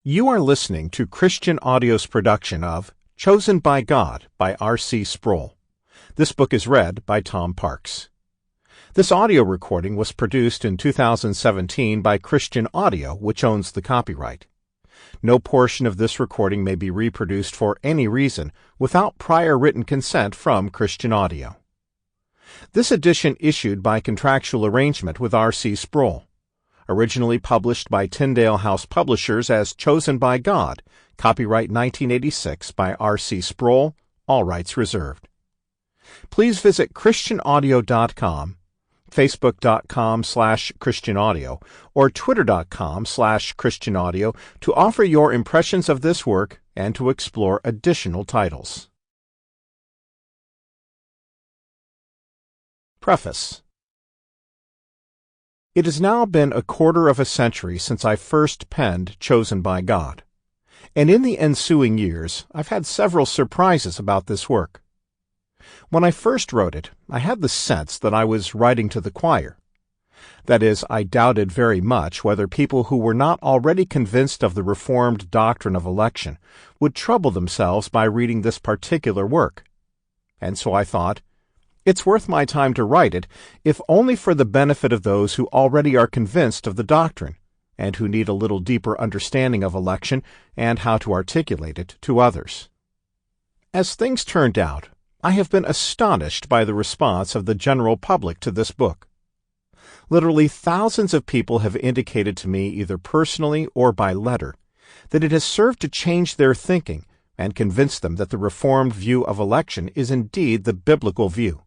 You are listening to Christian Audio's production of Chosen by God by R.C. Sproul. This book is read by Tom Parks. This audio recording was produced in 2017 by Christian Audio, which owns the copyright. No portion of this recording may be reproduced for any reason without prior written consent from Christian Audio. This edition issued by contractual arrangement with R.C. Sproul. Originally published by Tyndale House Publishers as Chosen by God, copyright 1986 by R.C. Sproul, all rights reserved. Please visit christianaudio.com, facebook.com/christianaudio, or twitter.com/christianaudio to offer your impressions of this work and to explore additional titles. Preface. It has now been a quarter of a century since I first penned Chosen by God, and in the ensuing years I've had several surprises about this work. When I first wrote it, I had the sense that I was writing to the choir. That is, I doubted very much whether people who were not already convinced of the Reformed doctrine of election would trouble themselves by reading this particular work. And so I thought, it's worth my time to write it, if only for the benefit of those who already are convinced of the doctrine, and who need a little deeper understanding of election and how to articulate it to others. As things turned out, I have been astonished by the response of the general public to this book. Literally thousands of people have indicated to me, either personally or by letter, that it has served to change their thinking and convince them that the Reformed view of election is indeed the biblical view.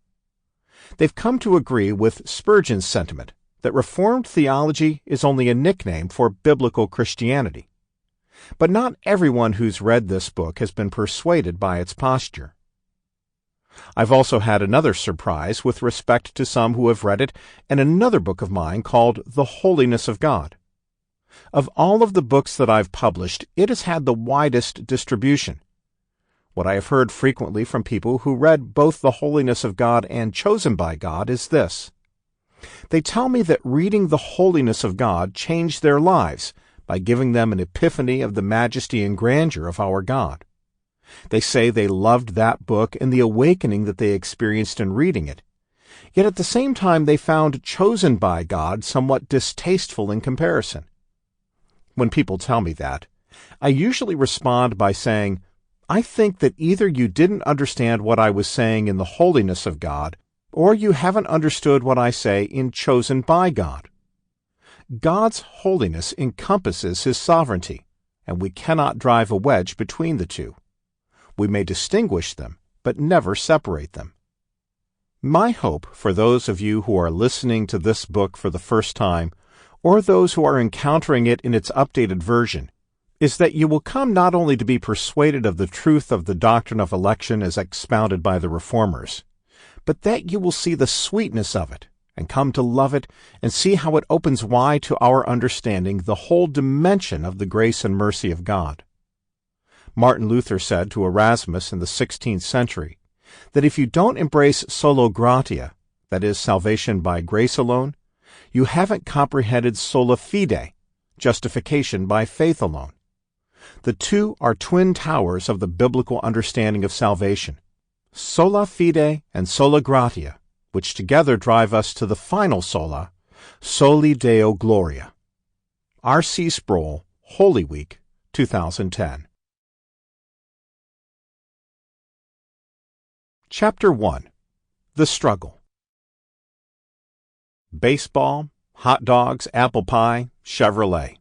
They've come to agree with Spurgeon's sentiment that Reformed theology is only a nickname for biblical Christianity. But not everyone who's read this book has been persuaded by its posture. I've also had another surprise with respect to some who have read it and another book of mine called The Holiness of God. Of all of the books that I've published, it has had the widest distribution. What I have heard frequently from people who read both The Holiness of God and Chosen by God is this. They tell me that reading The Holiness of God changed their lives by giving them an epiphany of the majesty and grandeur of our God. They say they loved that book and the awakening that they experienced in reading it, yet at the same time they found Chosen by God somewhat distasteful in comparison. When people tell me that, I usually respond by saying, I think that either you didn't understand what I was saying in The Holiness of God, or you haven't understood what I say in Chosen by God. God's holiness encompasses His sovereignty, and we cannot drive a wedge between the two. We may distinguish them, but never separate them. My hope for those of you who are listening to this book for the first time, or those who are encountering it in its updated version, is that you will come not only to be persuaded of the truth of the doctrine of election as expounded by the Reformers, but that you will see the sweetness of it, and come to love it, and see how it opens wide to our understanding the whole dimension of the grace and mercy of God. Martin Luther said to Erasmus in the 16th century that if you don't embrace sola gratia, that is, salvation by grace alone, you haven't comprehended sola fide, justification by faith alone. The two are twin towers of the biblical understanding of salvation, sola fide and sola gratia, which together drive us to the final sola, soli Deo Gloria. R.C. Sproul, Holy Week, 2010. Chapter 1. The Struggle. Baseball, hot dogs, apple pie, Chevrolet.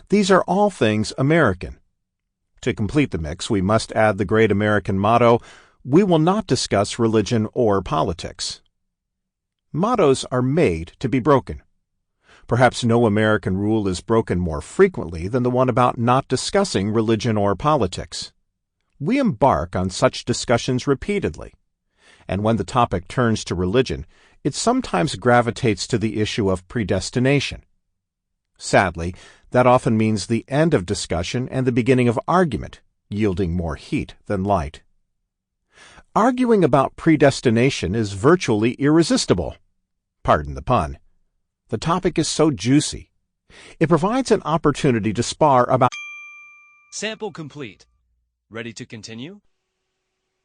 These are all things American. To complete the mix, we must add the great American motto, we will not discuss religion or politics. Mottos are made to be broken. Perhaps no American rule is broken more frequently than the one about not discussing religion or politics. We embark on such discussions repeatedly, and when the topic turns to religion, it sometimes gravitates to the issue of predestination. Sadly, that often means the end of discussion and the beginning of argument, yielding more heat than light. Arguing about predestination is virtually irresistible. Pardon the pun. The topic is so juicy. It provides an opportunity to spar about Sample complete. Ready to continue?